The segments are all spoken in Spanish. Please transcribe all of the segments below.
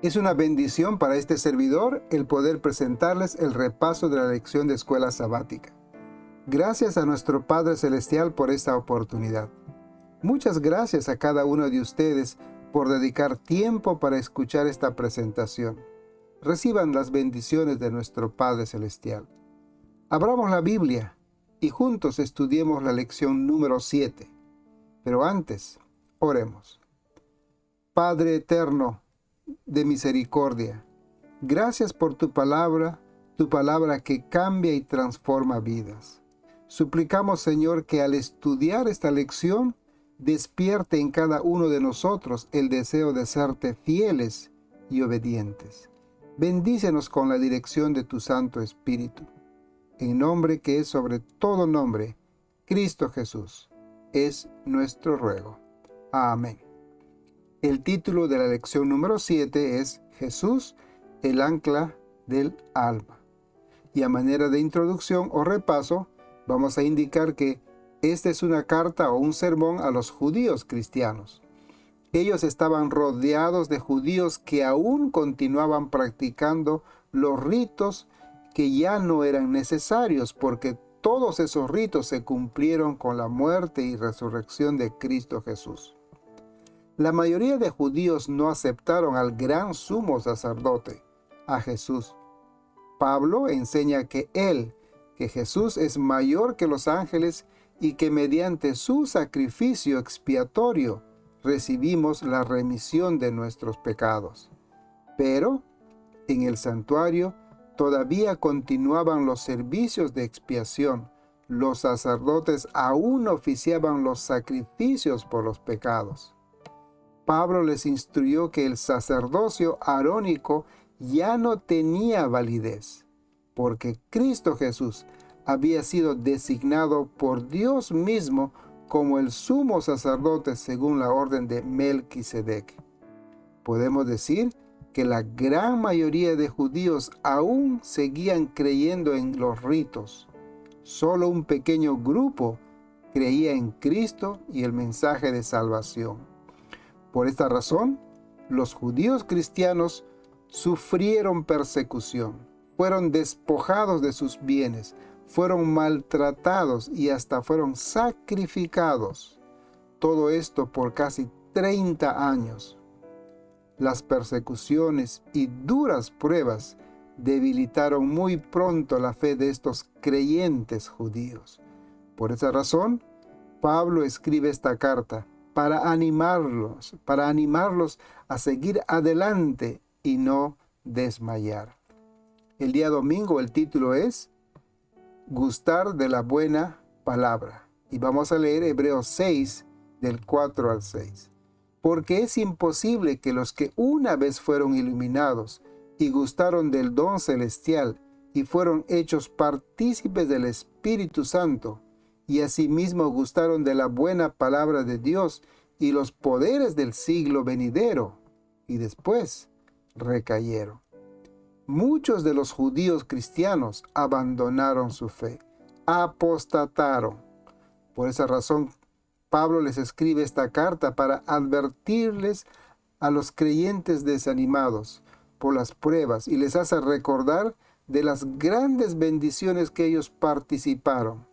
Es una bendición para este servidor el poder presentarles el repaso de la lección de escuela sabática. Gracias a nuestro Padre Celestial por esta oportunidad. Muchas gracias a cada uno de ustedes por dedicar tiempo para escuchar esta presentación. Reciban las bendiciones de nuestro Padre Celestial. Abramos la Biblia y juntos estudiemos la lección número 7. Pero antes, oremos. Padre eterno, de misericordia, gracias por tu palabra que cambia y transforma vidas. Suplicamos, Señor, que al estudiar esta lección, despierte en cada uno de nosotros el deseo de serte fieles y obedientes. Bendícenos con la dirección de tu Santo Espíritu. En nombre que es sobre todo nombre, Cristo Jesús, es nuestro ruego. Amén. El título de la lección número 7 es Jesús, el ancla del alma. Y a manera de introducción o repaso, vamos a indicar que esta es una carta o un sermón a los judíos cristianos. Ellos estaban rodeados de judíos que aún continuaban practicando los ritos que ya no eran necesarios porque todos esos ritos se cumplieron con la muerte y resurrección de Cristo Jesús. La mayoría de judíos no aceptaron al gran sumo sacerdote, a Jesús. Pablo enseña que Jesús es mayor que los ángeles y que mediante su sacrificio expiatorio recibimos la remisión de nuestros pecados. Pero en el santuario todavía continuaban los servicios de expiación. Los sacerdotes aún oficiaban los sacrificios por los pecados. Pablo les instruyó que el sacerdocio arónico ya no tenía validez, porque Cristo Jesús había sido designado por Dios mismo como el sumo sacerdote según la orden de Melquisedec. Podemos decir que la gran mayoría de judíos aún seguían creyendo en los ritos. Solo un pequeño grupo creía en Cristo y el mensaje de salvación. Por esta razón, los judíos cristianos sufrieron persecución, fueron despojados de sus bienes, fueron maltratados y hasta fueron sacrificados. Todo esto por casi 30 años. Las persecuciones y duras pruebas debilitaron muy pronto la fe de estos creyentes judíos. Por esa razón, Pablo escribe esta carta para animarlos a seguir adelante y no desmayar. El día domingo el título es Gustar de la buena palabra. Y vamos a leer Hebreos 6, del 4 al 6. Porque es imposible que los que una vez fueron iluminados y gustaron del don celestial y fueron hechos partícipes del Espíritu Santo, y asimismo gustaron de la buena palabra de Dios y los poderes del siglo venidero, y después recayeron. Muchos de los judíos cristianos abandonaron su fe, apostataron. Por esa razón, Pablo les escribe esta carta para advertirles a los creyentes desanimados por las pruebas y les hace recordar de las grandes bendiciones que ellos participaron.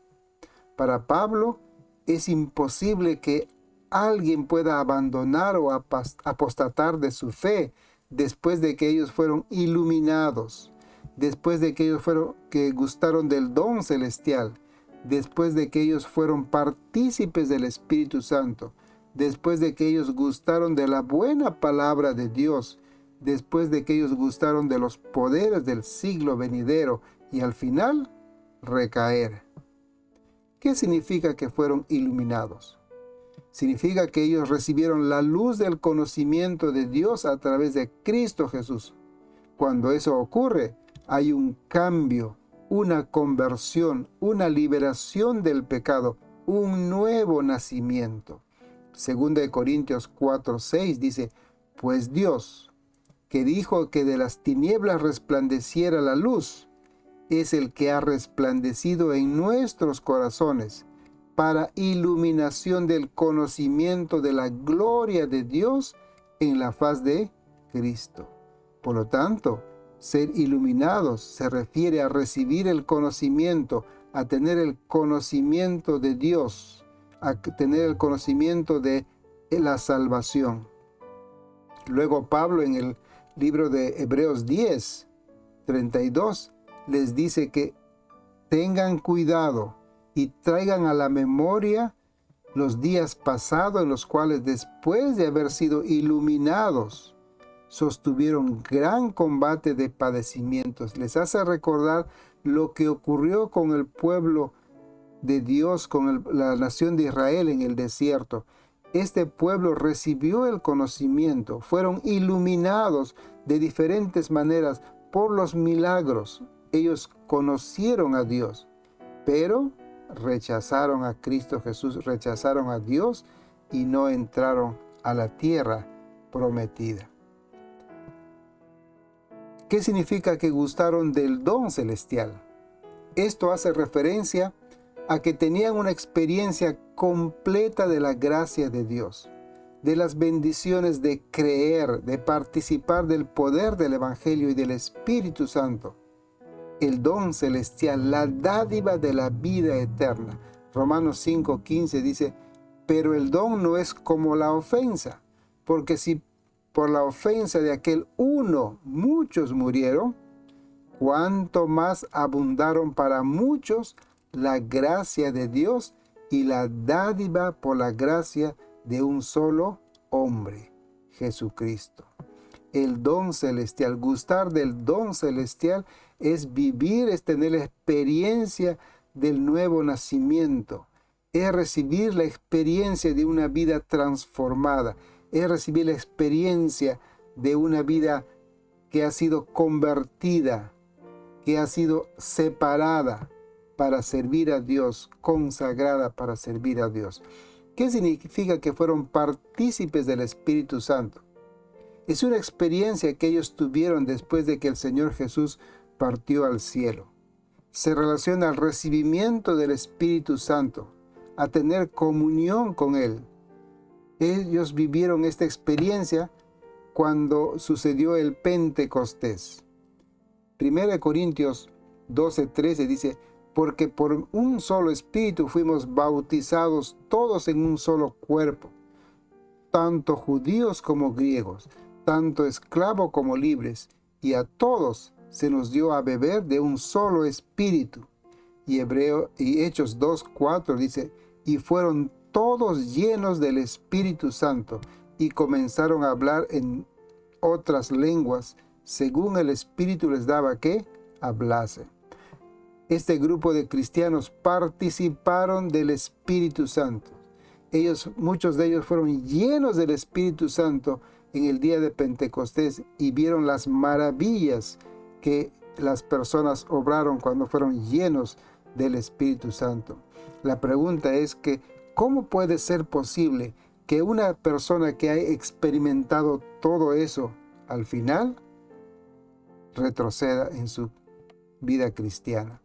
Para Pablo es imposible que alguien pueda abandonar o apostatar de su fe después de que ellos fueron iluminados, después de que que gustaron del don celestial, después de que ellos fueron partícipes del Espíritu Santo, después de que ellos gustaron de la buena palabra de Dios, después de que ellos gustaron de los poderes del siglo venidero y al final recaer. ¿Qué significa que fueron iluminados? Significa que ellos recibieron la luz del conocimiento de Dios a través de Cristo Jesús. Cuando eso ocurre, hay un cambio, una conversión, una liberación del pecado, un nuevo nacimiento. Segunda de Corintios 4:6 dice, pues Dios, que dijo que de las tinieblas resplandeciera la luz, es el que ha resplandecido en nuestros corazones para iluminación del conocimiento de la gloria de Dios en la faz de Cristo. Por lo tanto, ser iluminados se refiere a recibir el conocimiento, a tener el conocimiento de Dios, a tener el conocimiento de la salvación. Luego Pablo en el libro de Hebreos 10:32 les dice que tengan cuidado y traigan a la memoria los días pasados en los cuales, después de haber sido iluminados, sostuvieron gran combate de padecimientos. Les hace recordar lo que ocurrió con el pueblo de Dios, con la nación de Israel en el desierto. Este pueblo recibió el conocimiento, fueron iluminados de diferentes maneras por los milagros. Ellos conocieron a Dios, pero rechazaron a Cristo Jesús, rechazaron a Dios y no entraron a la tierra prometida. ¿Qué significa que gustaron del don celestial? Esto hace referencia a que tenían una experiencia completa de la gracia de Dios, de las bendiciones de creer, de participar del poder del Evangelio y del Espíritu Santo. El don celestial, la dádiva de la vida eterna. Romanos 5:15 dice, pero el don no es como la ofensa, porque si por la ofensa de aquel uno muchos murieron, cuánto más abundaron para muchos la gracia de Dios y la dádiva por la gracia de un solo hombre, Jesucristo. El don celestial, gustar del don celestial es vivir, es tener la experiencia del nuevo nacimiento, es recibir la experiencia de una vida transformada, es recibir la experiencia de una vida que ha sido convertida, que ha sido separada para servir a Dios, consagrada para servir a Dios. ¿Qué significa que fueron partícipes del Espíritu Santo? Es una experiencia que ellos tuvieron después de que el Señor Jesús partió al cielo. Se relaciona al recibimiento del Espíritu Santo, a tener comunión con Él. Ellos vivieron esta experiencia cuando sucedió el Pentecostés. 1 Corintios 12:13 dice, porque por un solo espíritu fuimos bautizados todos en un solo cuerpo, tanto judíos como griegos, tanto esclavos como libres, y a todos se nos dio a beber de un solo espíritu. Y Hechos 2:4 dice, y fueron todos llenos del Espíritu Santo, y comenzaron a hablar en otras lenguas, según el Espíritu les daba que hablase. Este grupo de cristianos participaron del Espíritu Santo. Muchos de ellos fueron llenos del Espíritu Santo en el día de Pentecostés y vieron las maravillas que las personas obraron cuando fueron llenos del Espíritu Santo. La pregunta es que, ¿cómo puede ser posible que una persona que ha experimentado todo eso, al final, retroceda en su vida cristiana?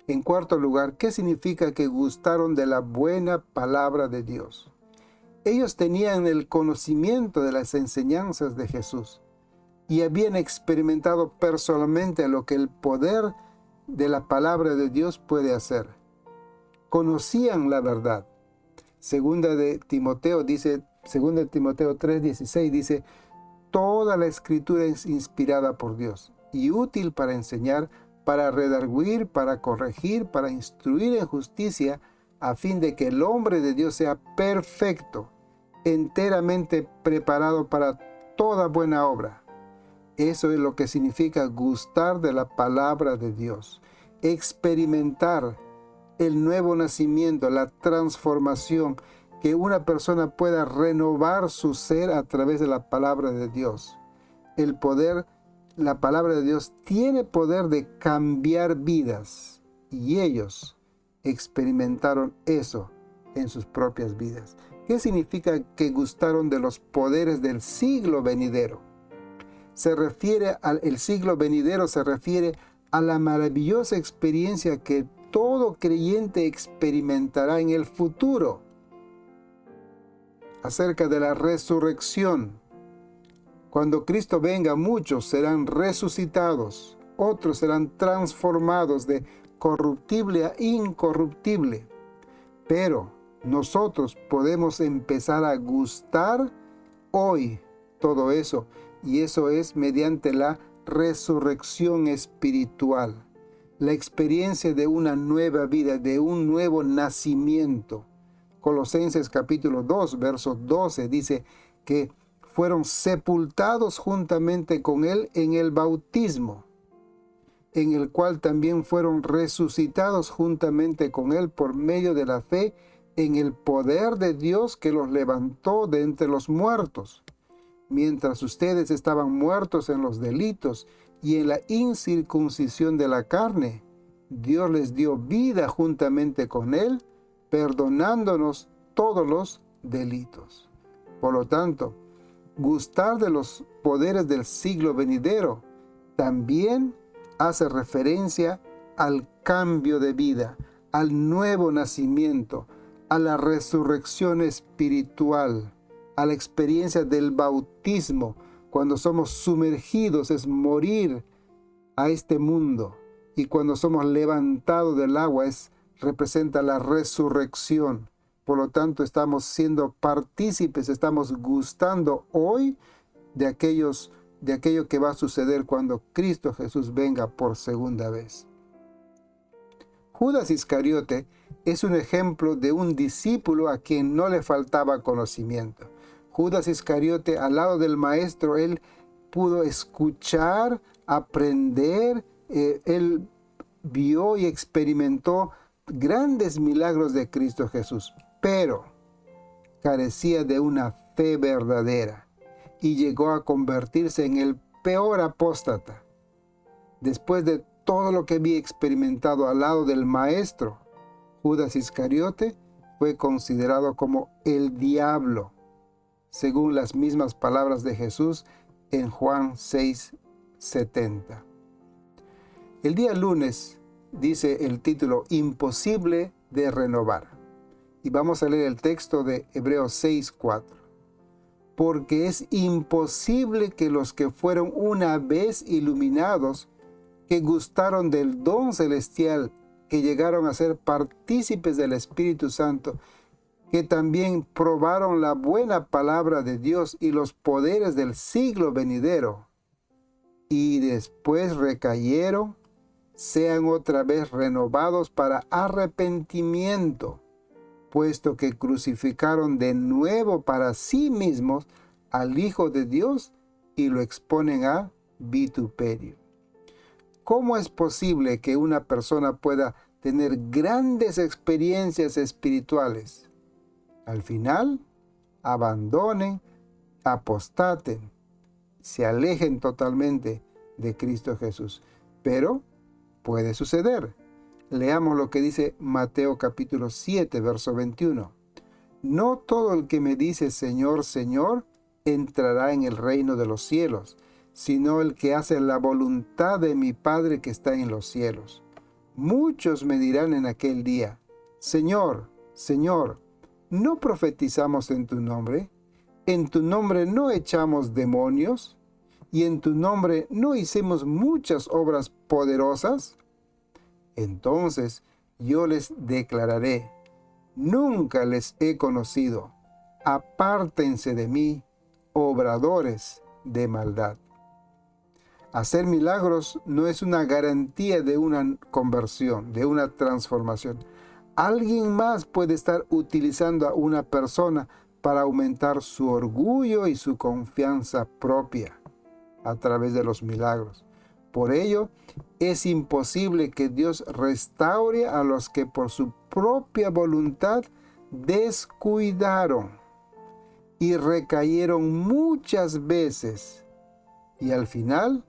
En cuarto lugar, ¿qué significa que gustaron de la buena palabra de Dios? Ellos tenían el conocimiento de las enseñanzas de Jesús y habían experimentado personalmente lo que el poder de la palabra de Dios puede hacer. Conocían la verdad. Segunda de Timoteo 3:16 dice, toda la escritura es inspirada por Dios y útil para enseñar, para redarguir, para corregir, para instruir en justicia, a fin de que el hombre de Dios sea perfecto, enteramente preparado para toda buena obra. Eso es lo que significa gustar de la palabra de Dios, experimentar el nuevo nacimiento, la transformación, que una persona pueda renovar su ser a través de la palabra de Dios. La palabra de Dios tiene poder de cambiar vidas y ellos experimentaron eso en sus propias vidas. ¿Qué significa que gustaron de los poderes del siglo venidero? El siglo venidero se refiere a la maravillosa experiencia que todo creyente experimentará en el futuro acerca de la resurrección, Cuando Cristo venga, muchos serán resucitados, otros serán transformados de corruptible a incorruptible. Pero nosotros podemos empezar a gustar hoy todo eso, y eso es mediante la resurrección espiritual, la experiencia de una nueva vida, de un nuevo nacimiento. Colosenses capítulo 2, verso 12 dice que fueron sepultados juntamente con Él en el bautismo, en el cual también fueron resucitados juntamente con Él por medio de la fe en el poder de Dios que los levantó de entre los muertos. Mientras ustedes estaban muertos en los delitos y en la incircuncisión de la carne, Dios les dio vida juntamente con Él, perdonándonos todos los delitos. Por lo tanto, gustar de los poderes del siglo venidero también hace referencia al cambio de vida, al nuevo nacimiento, a la resurrección espiritual, a la experiencia del bautismo. Cuando somos sumergidos es morir a este mundo, y cuando somos levantados del agua representa la resurrección. Por lo tanto, estamos siendo partícipes, estamos gustando hoy de aquello que va a suceder cuando Cristo Jesús venga por segunda vez. Judas Iscariote es un ejemplo de un discípulo a quien no le faltaba conocimiento. Judas Iscariote, al lado del Maestro, él pudo escuchar, aprender, él vio y experimentó grandes milagros de Cristo Jesús, pero carecía de una fe verdadera y llegó a convertirse en el peor apóstata. Después de todo lo que había experimentado al lado del Maestro, Judas Iscariote fue considerado como el diablo, según las mismas palabras de Jesús en Juan 6:70. El día lunes dice el título Imposible de renovar. Y vamos a leer el texto de Hebreos 6:4. Porque es imposible que los que fueron una vez iluminados, que gustaron del don celestial, que llegaron a ser partícipes del Espíritu Santo, que también probaron la buena palabra de Dios y los poderes del siglo venidero, y después recayeron, sean otra vez renovados para arrepentimiento, puesto que crucificaron de nuevo para sí mismos al Hijo de Dios y lo exponen a vituperio. ¿Cómo es posible que una persona pueda tener grandes experiencias espirituales? Al final, abandonen, apostaten, se alejen totalmente de Cristo Jesús. Pero puede suceder. Leamos lo que dice Mateo capítulo 7, verso 21. No todo el que me dice Señor, Señor, entrará en el reino de los cielos, sino el que hace la voluntad de mi Padre que está en los cielos. Muchos me dirán en aquel día, Señor, Señor, ¿no profetizamos en tu nombre? ¿En tu nombre no echamos demonios? ¿Y en tu nombre no hicimos muchas obras poderosas? Entonces yo les declararé, nunca les he conocido, apártense de mí, obradores de maldad. Hacer milagros no es una garantía de una conversión, de una transformación. Alguien más puede estar utilizando a una persona para aumentar su orgullo y su confianza propia a través de los milagros. Por ello, es imposible que Dios restaure a los que por su propia voluntad descuidaron y recayeron muchas veces y al final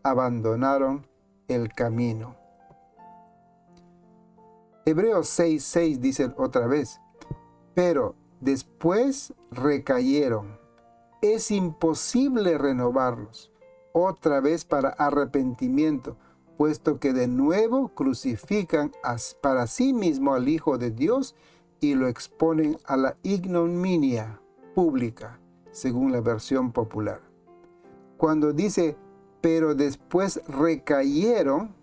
abandonaron el camino. Hebreos 6:6 dice otra vez, pero después recayeron. Es imposible renovarlos otra vez para arrepentimiento, puesto que de nuevo crucifican para sí mismo al Hijo de Dios y lo exponen a la ignominia pública, según la versión popular. cuando dice, pero después recayeron,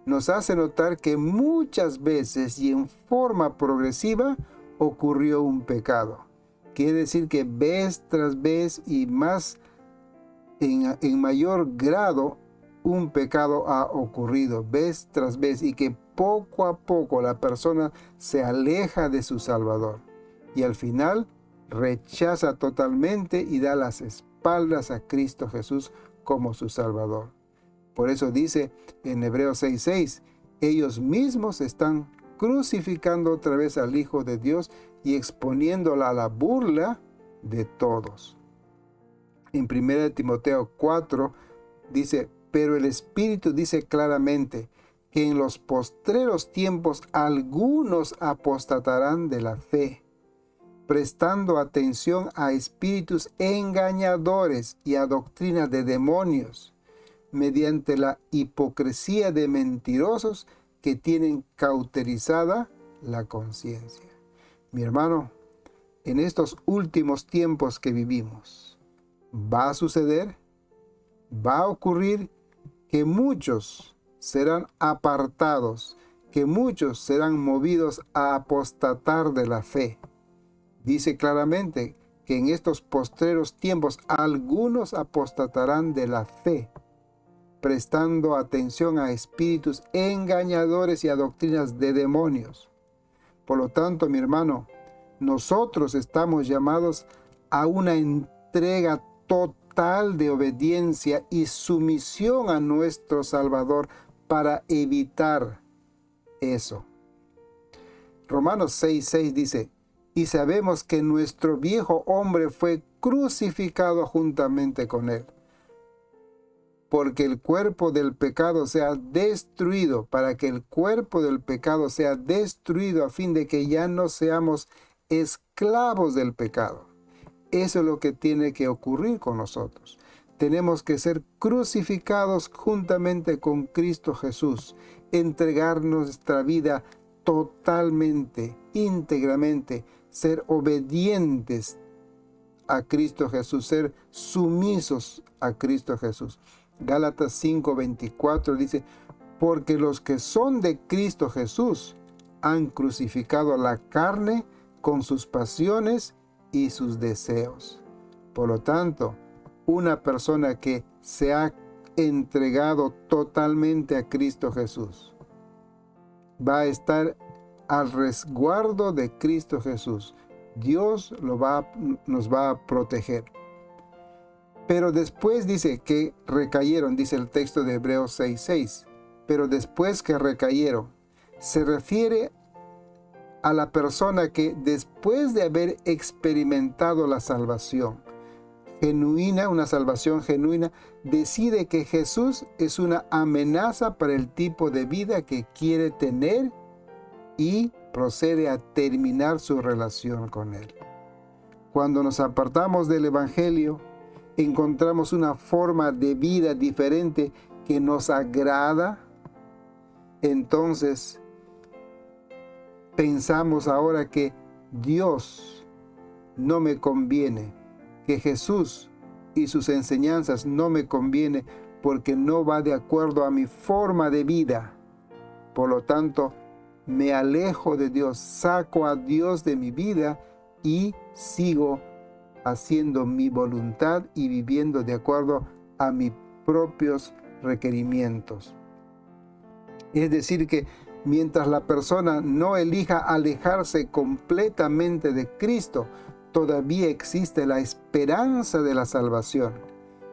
nos hace notar que muchas veces y en forma progresiva ocurrió un pecado. Quiere decir que vez tras vez y más en mayor grado un pecado ha ocurrido vez tras vez, y que poco a poco la persona se aleja de su Salvador y al final rechaza totalmente y da las espaldas a Cristo Jesús como su Salvador. Por eso dice en Hebreos 6:6, ellos mismos están crucificando otra vez al Hijo de Dios y exponiéndola a la burla de todos. En 1 Timoteo 4 dice, pero el Espíritu dice claramente que en los postreros tiempos algunos apostatarán de la fe, prestando atención a espíritus engañadores y a doctrinas de demonios, mediante la hipocresía de mentirosos que tienen cauterizada la conciencia. Mi hermano, en estos últimos tiempos que vivimos, va a suceder, va a ocurrir que muchos serán apartados, que muchos serán movidos a apostatar de la fe. Dice claramente que en estos postreros tiempos algunos apostatarán de la fe, prestando atención a espíritus engañadores y a doctrinas de demonios. Por lo tanto, mi hermano, nosotros estamos llamados a una entrega total de obediencia y sumisión a nuestro Salvador para evitar eso. Romanos 6:6 dice, y sabemos que nuestro viejo hombre fue crucificado juntamente con él, porque el cuerpo del pecado sea destruido, para que el cuerpo del pecado sea destruido a fin de que ya no seamos esclavos del pecado. Eso es lo que tiene que ocurrir con nosotros. Tenemos que ser crucificados juntamente con Cristo Jesús, entregar nuestra vida totalmente, íntegramente, ser obedientes a Cristo Jesús, ser sumisos a Cristo Jesús. Gálatas 5:24 dice, porque los que son de Cristo Jesús han crucificado la carne con sus pasiones y sus deseos. Por lo tanto, una persona que se ha entregado totalmente a Cristo Jesús va a estar al resguardo de Cristo Jesús. Dios nos va a proteger. Pero después dice que recayeron, dice el texto de Hebreos 6:6. Pero después que recayeron, se refiere a la persona que después de haber experimentado la salvación genuina, una salvación genuina, decide que Jesús es una amenaza para el tipo de vida que quiere tener y procede a terminar su relación con Él. Cuando nos apartamos del Evangelio, encontramos una forma de vida diferente que nos agrada. Entonces, pensamos ahora que Dios no me conviene, que Jesús y sus enseñanzas no me conviene porque no va de acuerdo a mi forma de vida. Por lo tanto, me alejo de Dios, saco a Dios de mi vida y sigo haciendo mi voluntad y viviendo de acuerdo a mis propios requerimientos. Es decir que mientras la persona no elija alejarse completamente de Cristo, todavía existe la esperanza de la salvación.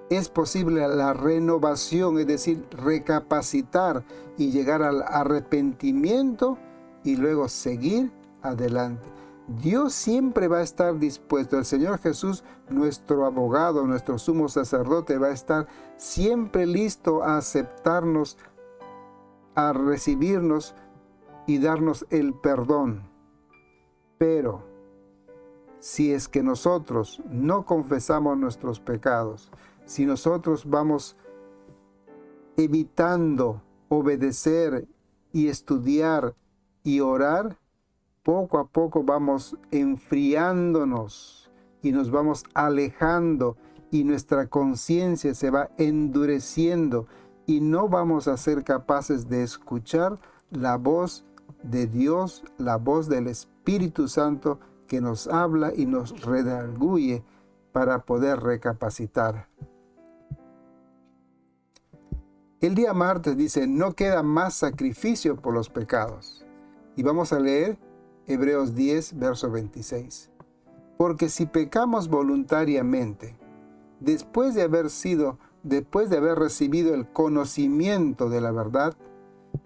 Es posible la renovación, es decir, recapacitar y llegar al arrepentimiento y luego seguir adelante. Dios siempre va a estar dispuesto. El Señor Jesús, nuestro abogado, nuestro sumo sacerdote, va a estar siempre listo a aceptarnos, a recibirnos y darnos el perdón. Pero si es que nosotros no confesamos nuestros pecados, si nosotros vamos evitando obedecer y estudiar y orar, poco a poco vamos enfriándonos y nos vamos alejando y nuestra conciencia se va endureciendo y no vamos a ser capaces de escuchar la voz de Dios, la voz del Espíritu Santo que nos habla y nos redarguye para poder recapacitar. El día martes dice, no queda más sacrificio por los pecados. Y vamos a leer Hebreos 10, verso 26. Porque si pecamos voluntariamente, después de haber recibido el conocimiento de la verdad,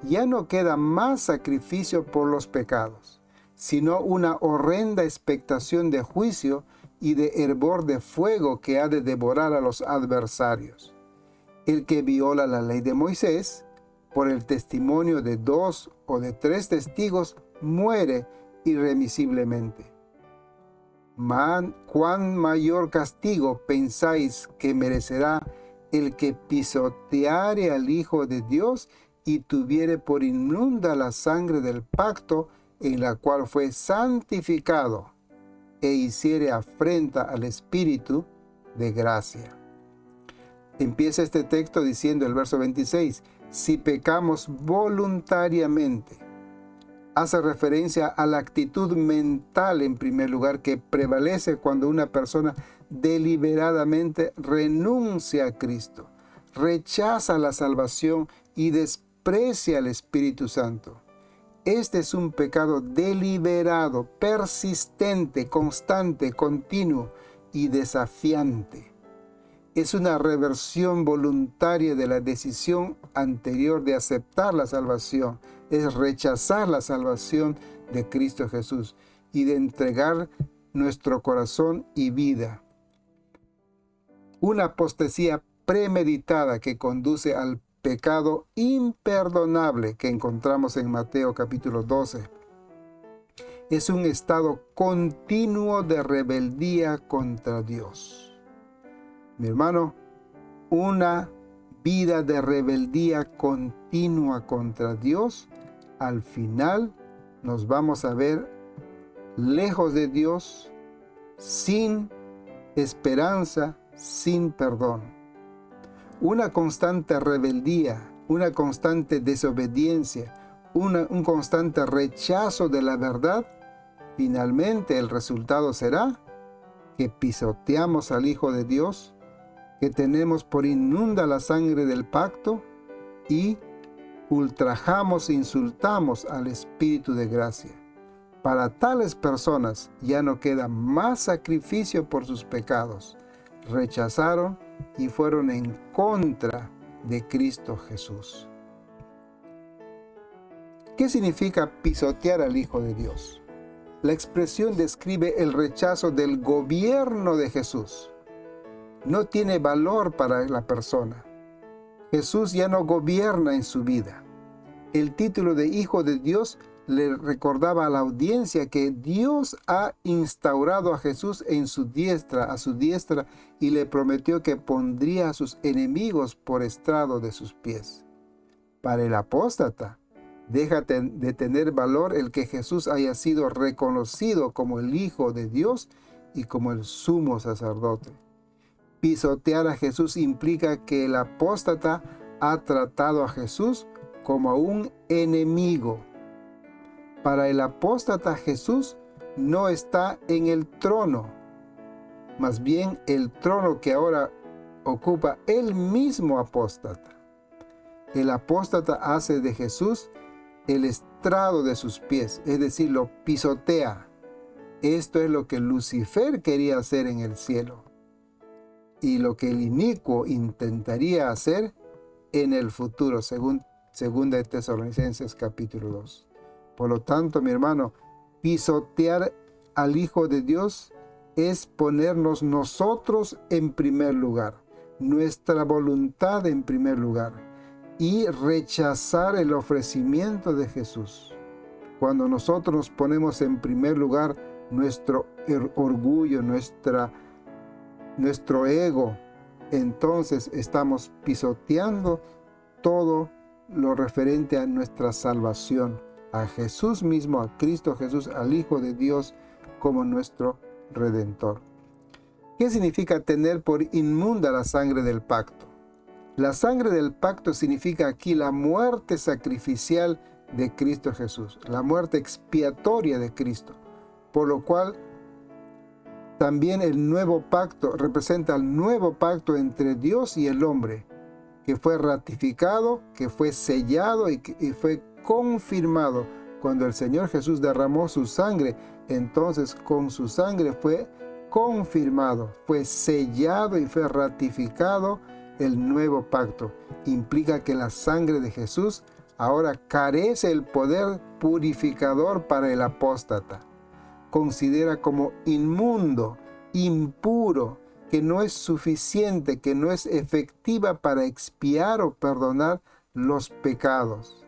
ya no queda más sacrificio por los pecados, sino una horrenda expectación de juicio y de hervor de fuego que ha de devorar a los adversarios. El que viola la ley de Moisés, por el testimonio de 2 o de 3 testigos, muere irremisiblemente. ¿Cuán mayor castigo pensáis que merecerá el que pisoteare al Hijo de Dios y tuviere por inmunda la sangre del pacto en la cual fue santificado e hiciere afrenta al Espíritu de gracia? Empieza este texto diciendo el verso 26, si pecamos voluntariamente. Hace referencia a la actitud mental en primer lugar que prevalece cuando una persona deliberadamente renuncia a Cristo, rechaza la salvación y desprecia al Espíritu Santo. Este es un pecado deliberado, persistente, constante, continuo y desafiante. Es una reversión voluntaria de la decisión anterior de aceptar la salvación, es rechazar la salvación de Cristo Jesús y de entregar nuestro corazón y vida. Una apostasía premeditada que conduce al pecado imperdonable que encontramos en Mateo capítulo 12. Es un estado continuo de rebeldía contra Dios. Mi hermano, una vida de rebeldía continua contra Dios, al final nos vamos a ver lejos de Dios, sin esperanza, sin perdón. Una constante rebeldía, una constante desobediencia, un constante rechazo de la verdad, finalmente el resultado será que pisoteamos al Hijo de Dios, que tenemos por inmunda la sangre del pacto y ultrajamos e insultamos al Espíritu de gracia. Para tales personas ya no queda más sacrificio por sus pecados. Rechazaron y fueron en contra de Cristo Jesús. ¿Qué significa pisotear al Hijo de Dios? La expresión describe el rechazo del gobierno de Jesús. No tiene valor para la persona. Jesús ya no gobierna en su vida. El título de Hijo de Dios le recordaba a la audiencia que Dios ha instaurado a Jesús a su diestra, y le prometió que pondría a sus enemigos por estrado de sus pies. Para el apóstata, deja de tener valor el que Jesús haya sido reconocido como el Hijo de Dios y como el sumo sacerdote. Pisotear a Jesús implica que el apóstata ha tratado a Jesús como a un enemigo. Para el apóstata, Jesús no está en el trono, más bien el trono que ahora ocupa el mismo apóstata. El apóstata hace de Jesús el estrado de sus pies, es decir, lo pisotea. Esto es lo que Lucifer quería hacer en el cielo y lo que el inicuo intentaría hacer en el futuro, según 2 Tesalonicenses capítulo 2. Por lo tanto, mi hermano, pisotear al Hijo de Dios es ponernos nosotros en primer lugar, nuestra voluntad en primer lugar, y rechazar el ofrecimiento de Jesús. Cuando nosotros nos ponemos en primer lugar nuestro orgullo, nuestro ego, entonces estamos pisoteando todo lo referente a nuestra salvación, a Jesús mismo, a Cristo Jesús, al Hijo de Dios como nuestro Redentor. ¿Qué significa tener por inmunda la sangre del pacto? La sangre del pacto significa aquí la muerte sacrificial de Cristo Jesús, la muerte expiatoria de Cristo, por lo cual también el nuevo pacto representa el nuevo pacto entre Dios y el hombre, que fue ratificado, que fue sellado y fue confirmado cuando el Señor Jesús derramó su sangre. Entonces con su sangre fue confirmado, fue sellado y fue ratificado el nuevo pacto. Implica que la sangre de Jesús ahora carece el poder purificador para el apóstata. Considera como inmundo, impuro, que no es suficiente, que no es efectiva para expiar o perdonar los pecados.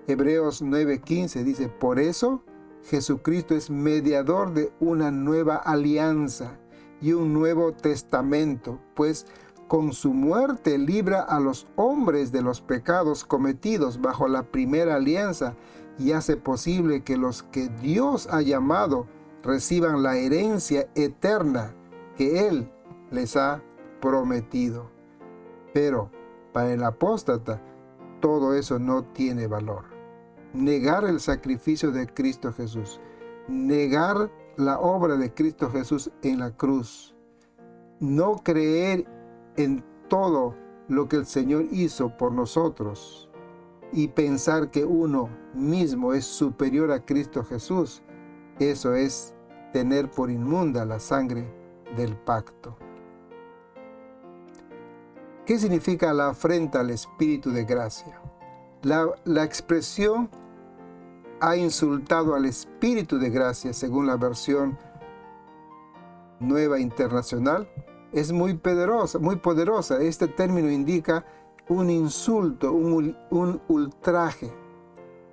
Hebreos 9:15 dice, por eso Jesucristo es mediador de una nueva alianza y un nuevo testamento, pues con su muerte libra a los hombres de los pecados cometidos bajo la primera alianza y hace posible que los que Dios ha llamado reciban la herencia eterna que Él les ha prometido. Pero para el apóstata todo eso no tiene valor. Negar el sacrificio de Cristo Jesús, negar la obra de Cristo Jesús en la cruz, no creer en todo lo que el Señor hizo por nosotros y pensar que uno mismo es superior a Cristo Jesús, eso es tener por inmunda la sangre del pacto. ¿Qué significa la afrenta al Espíritu de gracia? La expresión ha insultado al Espíritu de gracia, según la versión Nueva Internacional, es muy poderosa. Este término indica un insulto, un ultraje.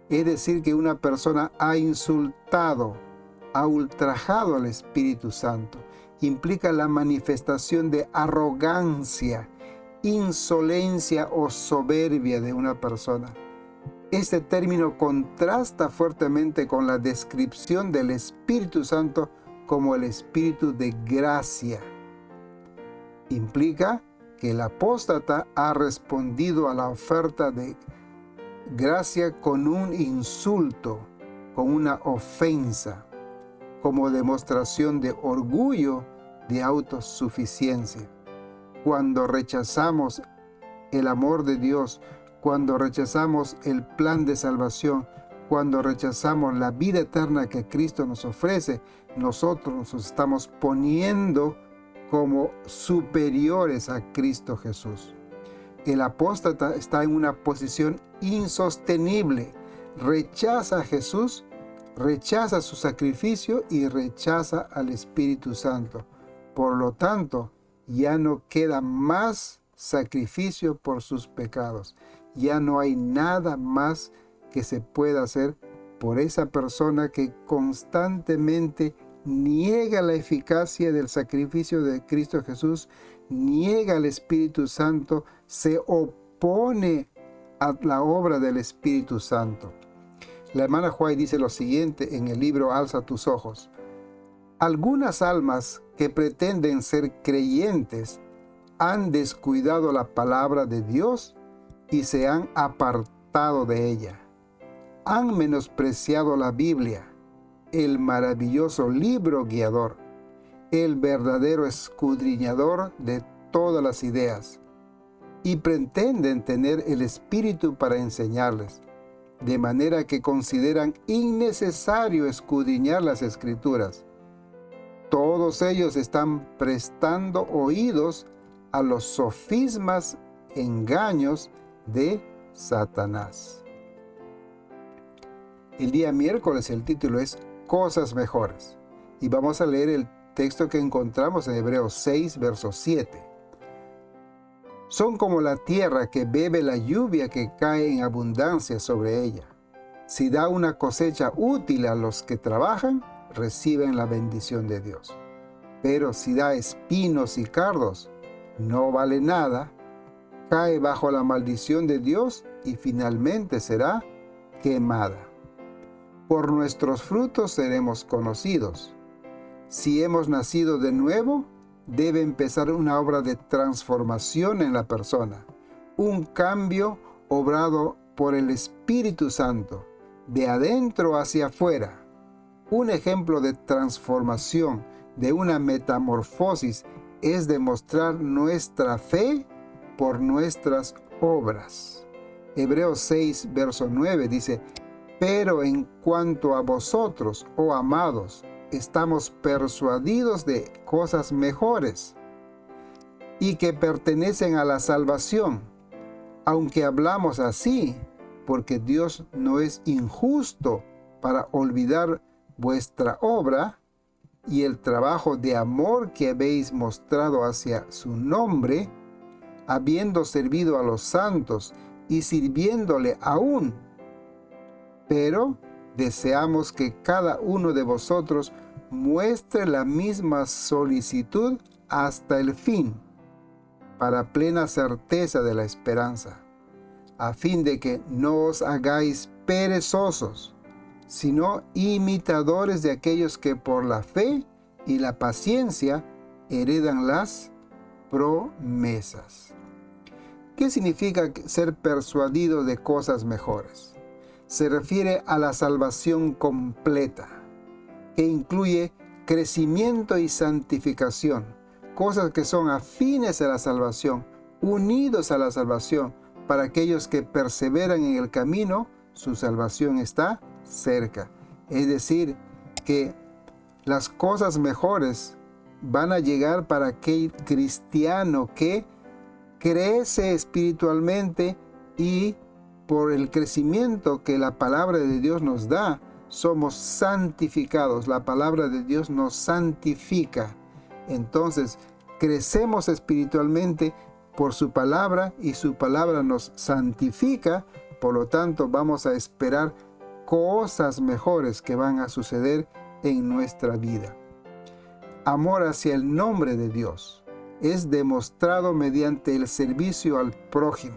Es decir, que una persona ha insultado, ha ultrajado al Espíritu Santo. Implica la manifestación de arrogancia, insolencia o soberbia de una persona. Este término contrasta fuertemente con la descripción del Espíritu Santo como el Espíritu de gracia. Implica que el apóstata ha respondido a la oferta de gracia con un insulto, con una ofensa, como demostración de orgullo, de autosuficiencia. Cuando rechazamos el amor de Dios, cuando rechazamos el plan de salvación, cuando rechazamos la vida eterna que Cristo nos ofrece, nosotros nos estamos poniendo como superiores a Cristo Jesús. El apóstata está en una posición insostenible. Rechaza a Jesús, rechaza su sacrificio y rechaza al Espíritu Santo. Por lo tanto, ya no queda más sacrificio por sus pecados. Ya no hay nada más que se pueda hacer por esa persona que constantemente niega la eficacia del sacrificio de Cristo Jesús, niega al Espíritu Santo, se opone a la obra del Espíritu Santo. La hermana White dice lo siguiente en el libro Alza tus ojos. Algunas almas que pretenden ser creyentes han descuidado la palabra de Dios y se han apartado de ella. Han menospreciado la Biblia, el maravilloso libro guiador, el verdadero escudriñador de todas las ideas, y pretenden tener el Espíritu para enseñarles, de manera que consideran innecesario escudriñar las Escrituras. Todos ellos están prestando oídos a los sofismas, engaños de Satanás. El día miércoles el título es Cosas Mejores. Y vamos a leer el texto que encontramos en Hebreos 6, verso 7. Son como la tierra que bebe la lluvia que cae en abundancia sobre ella. Si da una cosecha útil a los que trabajan, reciben la bendición de Dios. Pero si da espinos y cardos, no vale nada, cae bajo la maldición de Dios y finalmente será quemada. Por nuestros frutos seremos conocidos. si hemos nacido de nuevo, debe empezar una obra de transformación en la persona, un cambio obrado por el Espíritu Santo, de adentro hacia afuera. Un ejemplo de transformación, de una metamorfosis, es demostrar nuestra fe por nuestras obras. Hebreos 6, verso 9 dice: pero en cuanto a vosotros, oh amados, estamos persuadidos de cosas mejores y que pertenecen a la salvación, aunque hablamos así, porque Dios no es injusto para olvidar vuestra obra y el trabajo de amor que habéis mostrado hacia su nombre, habiendo servido a los santos y sirviéndole aún. Pero deseamos que cada uno de vosotros muestre la misma solicitud hasta el fin, para plena certeza de la esperanza, a fin de que no os hagáis perezosos, sino imitadores de aquellos que por la fe y la paciencia heredan las promesas. ¿Qué significa ser persuadido de cosas mejores? Se refiere a la salvación completa, que incluye crecimiento y santificación, cosas que son afines a la salvación, unidos a la salvación. Para aquellos que perseveran en el camino, su salvación está cerca. Es decir, que las cosas mejores van a llegar para aquel cristiano que crece espiritualmente, y por el crecimiento que la palabra de Dios nos da, somos santificados. La palabra de Dios nos santifica. Entonces, crecemos espiritualmente por su palabra y su palabra nos santifica. Por lo tanto, vamos a esperar cosas mejores que van a suceder en nuestra vida. Amor hacia el nombre de Dios es demostrado mediante el servicio al prójimo.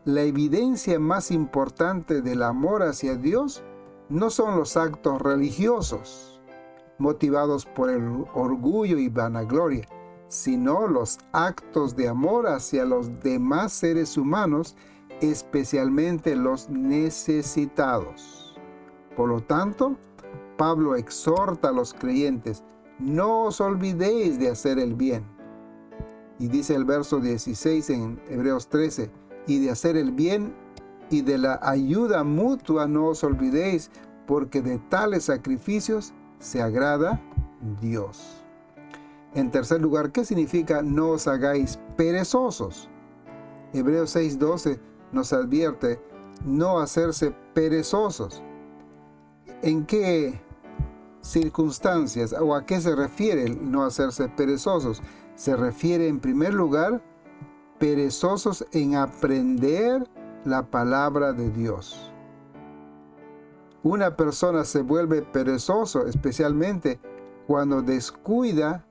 La evidencia más importante del amor hacia Dios no son los actos religiosos, motivados por el orgullo y vanagloria, sino los actos de amor hacia los demás seres humanos, especialmente los necesitados. Por lo tanto, Pablo exhorta a los creyentes: no os olvidéis de hacer el bien. Y dice el verso 16 en Hebreos 13, y de hacer el bien y de la ayuda mutua no os olvidéis, porque de tales sacrificios se agrada Dios. En tercer lugar, ¿qué significa no os hagáis perezosos? Hebreos 6:12 nos advierte no hacerse perezosos. ¿En qué circunstancias o a qué se refiere el no hacerse perezosos? Se refiere en primer lugar perezosos en aprender la palabra de Dios. Una persona se vuelve perezoso especialmente cuando descuida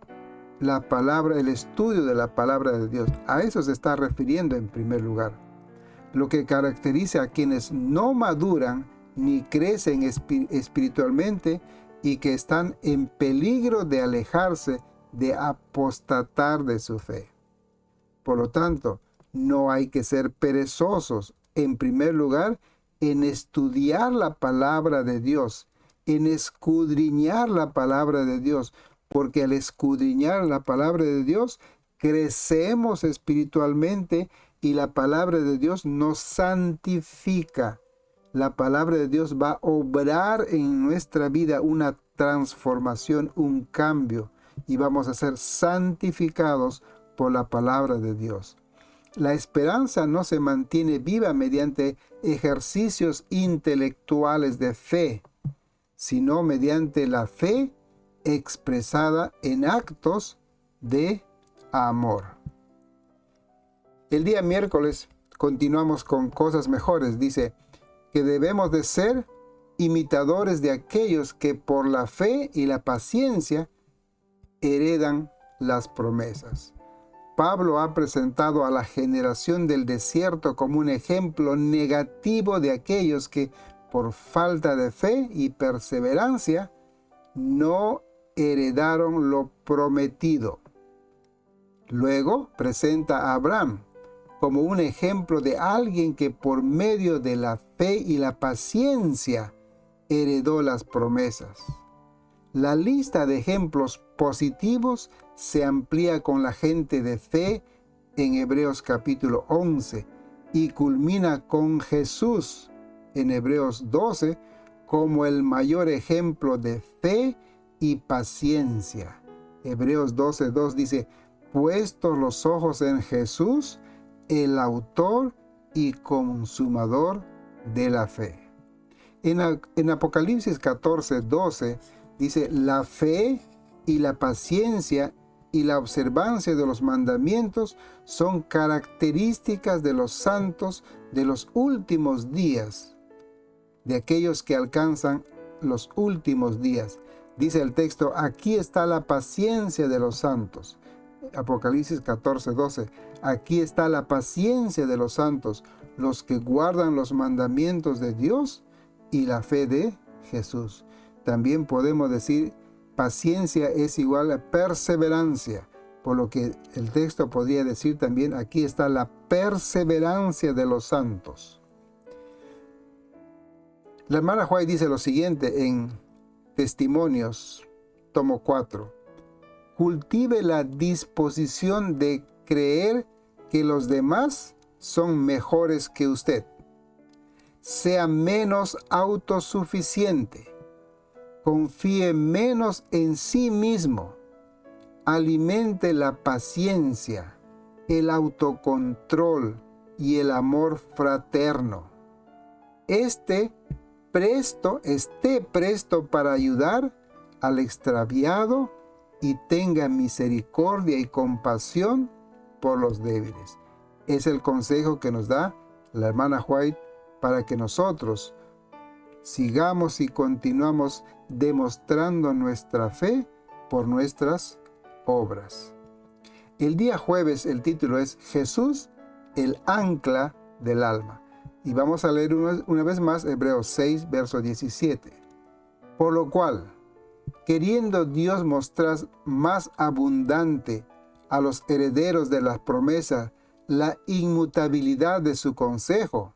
la palabra, el estudio de la palabra de Dios. A eso se está refiriendo en primer lugar. Lo que caracteriza a quienes no maduran ni crecen espiritualmente y que están en peligro de alejarse, de apostatar de su fe. Por lo tanto, no hay que ser perezosos, en primer lugar, en estudiar la palabra de Dios, en escudriñar la palabra de Dios, porque al escudriñar la palabra de Dios, crecemos espiritualmente y la palabra de Dios nos santifica. La palabra de Dios va a obrar en nuestra vida una transformación, un cambio, y vamos a ser santificados por la palabra de Dios. La esperanza no se mantiene viva mediante ejercicios intelectuales de fe, sino mediante la fe expresada en actos de amor. El día miércoles continuamos con cosas mejores. Dice que debemos de ser imitadores de aquellos que por la fe y la paciencia heredan las promesas. Pablo ha presentado a la generación del desierto como un ejemplo negativo de aquellos que por falta de fe y perseverancia no heredaron lo prometido. Luego presenta a Abraham como un ejemplo de alguien que por medio de la fe y la paciencia heredó las promesas. La lista de ejemplos positivos se amplía con la gente de fe en Hebreos capítulo 11 y culmina con Jesús en Hebreos 12 como el mayor ejemplo de fe y paciencia. Hebreos 12:2 dice: puestos los ojos en Jesús, el autor y consumador de la fe. En Apocalipsis 14:12 dice: la fe y la paciencia y la observancia de los mandamientos son características de los santos de los últimos días, de aquellos que alcanzan los últimos días. Dice el texto: aquí está la paciencia de los santos. Apocalipsis 14:12. Aquí está la paciencia de los santos, los que guardan los mandamientos de Dios y la fe de Jesús. También podemos decir paciencia es igual a perseverancia, por lo que el texto podría decir también: aquí está la perseverancia de los santos. La hermana White dice lo siguiente en Testimonios, tomo 4. Cultive la disposición de creer que los demás son mejores que usted. Sea menos autosuficiente. Confíe menos en sí mismo. Alimente la paciencia, el autocontrol y el amor fraterno. Esté presto para ayudar al extraviado y tenga misericordia y compasión por los débiles. Es el consejo que nos da la hermana White para que nosotros sigamos y continuamos demostrando nuestra fe por nuestras obras. El día jueves el título es Jesús, el ancla del alma. Y vamos a leer una vez más Hebreos 6, verso 17. Por lo cual, queriendo Dios mostrar más abundante a los herederos de las promesas la inmutabilidad de su consejo,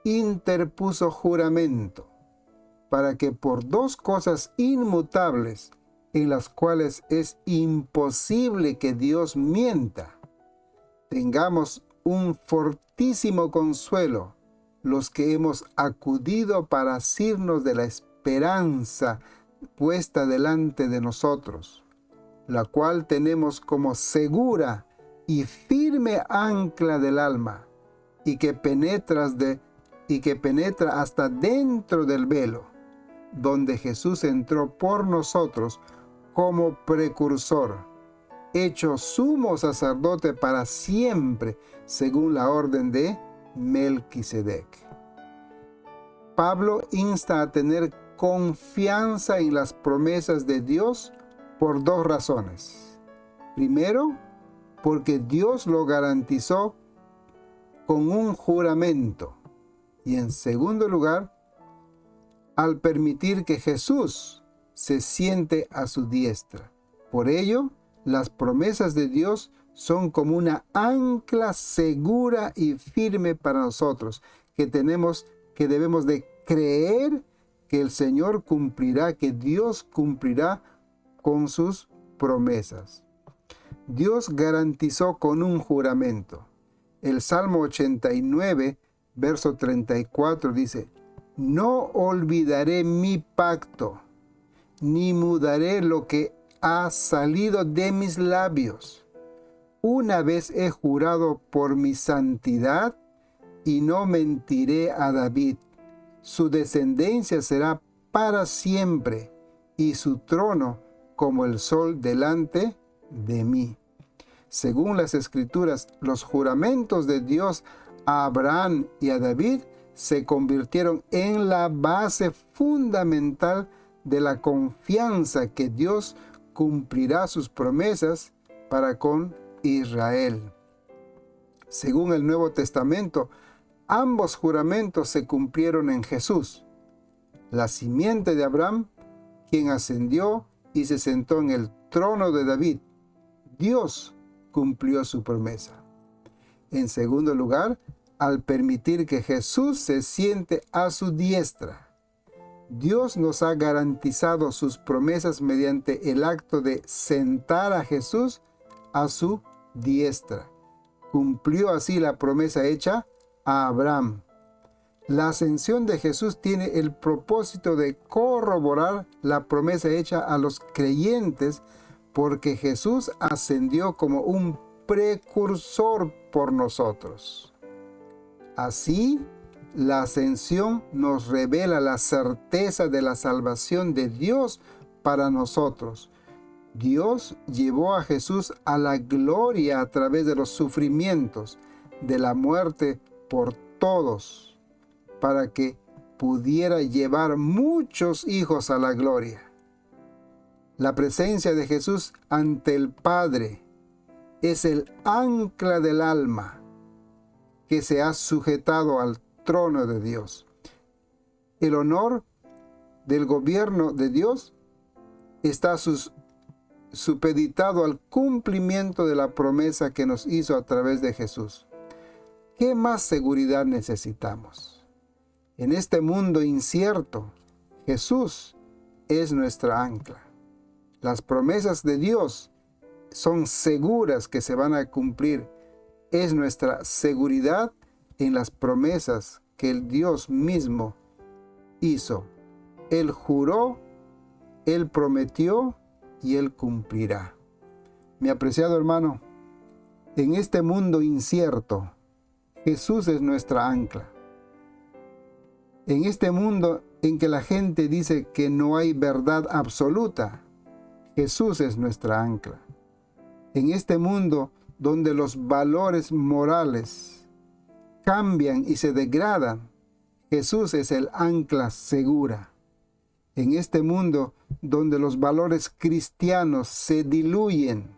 interpuso juramento, para que por dos cosas inmutables, en las cuales es imposible que Dios mienta, tengamos un fortísimo consuelo los que hemos acudido para asirnos de la esperanza puesta delante de nosotros, la cual tenemos como segura y firme ancla del alma, y que penetra hasta dentro del velo, donde Jesús entró por nosotros como precursor, hecho sumo sacerdote para siempre, según la orden de Melquisedec. Pablo insta a tener confianza en las promesas de Dios por dos razones. Primero, porque Dios lo garantizó con un juramento. Y en segundo lugar, al permitir que Jesús se siente a su diestra. Por ello, las promesas de Dios son como una ancla segura y firme para nosotros, que debemos de creer que el Señor cumplirá, que Dios cumplirá con sus promesas. Dios garantizó con un juramento. El Salmo 89, verso 34 dice: no olvidaré mi pacto, ni mudaré lo que ha salido de mis labios. Una vez he jurado por mi santidad, y no mentiré a David. Su descendencia será para siempre, y su trono como el sol delante de mí. Según las Escrituras, los juramentos de Dios a Abraham y a David se convirtieron en la base fundamental de la confianza que Dios cumplirá sus promesas para con Israel. Según el Nuevo Testamento, ambos juramentos se cumplieron en Jesús, la simiente de Abraham, quien ascendió y se sentó en el trono de David, Dios cumplió su promesa. En segundo lugar, al permitir que Jesús se siente a su diestra, Dios nos ha garantizado sus promesas mediante el acto de sentar a Jesús a su diestra. Cumplió así la promesa hecha a Abraham. La ascensión de Jesús tiene el propósito de corroborar la promesa hecha a los creyentes, porque Jesús ascendió como un precursor por nosotros. Así, la ascensión nos revela la certeza de la salvación de Dios para nosotros. Dios llevó a Jesús a la gloria a través de los sufrimientos, de la muerte por todos, para que pudiera llevar muchos hijos a la gloria. La presencia de Jesús ante el Padre es el ancla del alma que se ha sujetado al trono de Dios. El honor del gobierno de Dios está supeditado al cumplimiento de la promesa que nos hizo a través de Jesús. ¿Qué más seguridad necesitamos? En este mundo incierto, Jesús es nuestra ancla. Las promesas de Dios son seguras que se van a cumplir. Es nuestra seguridad en las promesas que el Dios mismo hizo. Él juró, Él prometió y Él cumplirá. Mi apreciado hermano, en este mundo incierto, Jesús es nuestra ancla. En este mundo en que la gente dice que no hay verdad absoluta, Jesús es nuestra ancla. En este mundo donde los valores morales cambian y se degradan, Jesús es el ancla segura. En este mundo donde los valores cristianos se diluyen,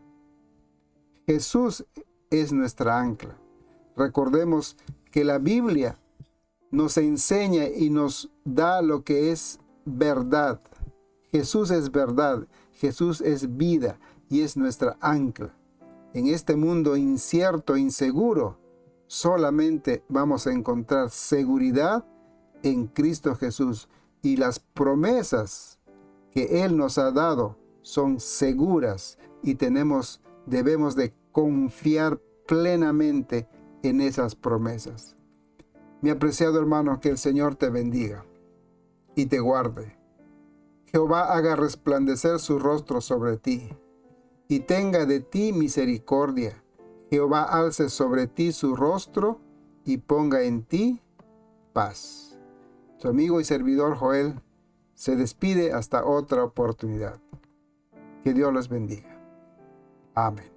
Jesús es nuestra ancla. Recordemos que la Biblia nos enseña y nos da lo que es verdad. Jesús es verdad, Jesús es vida y es nuestra ancla. En este mundo incierto e inseguro, solamente vamos a encontrar seguridad en Cristo Jesús, y las promesas que Él nos ha dado son seguras y debemos de confiar plenamente en esas promesas. Mi apreciado hermano, que el Señor te bendiga y te guarde. Jehová haga resplandecer su rostro sobre ti y tenga de ti misericordia. Jehová alce sobre ti su rostro y ponga en ti paz. Su amigo y servidor Joel se despide hasta otra oportunidad. Que Dios los bendiga. Amén.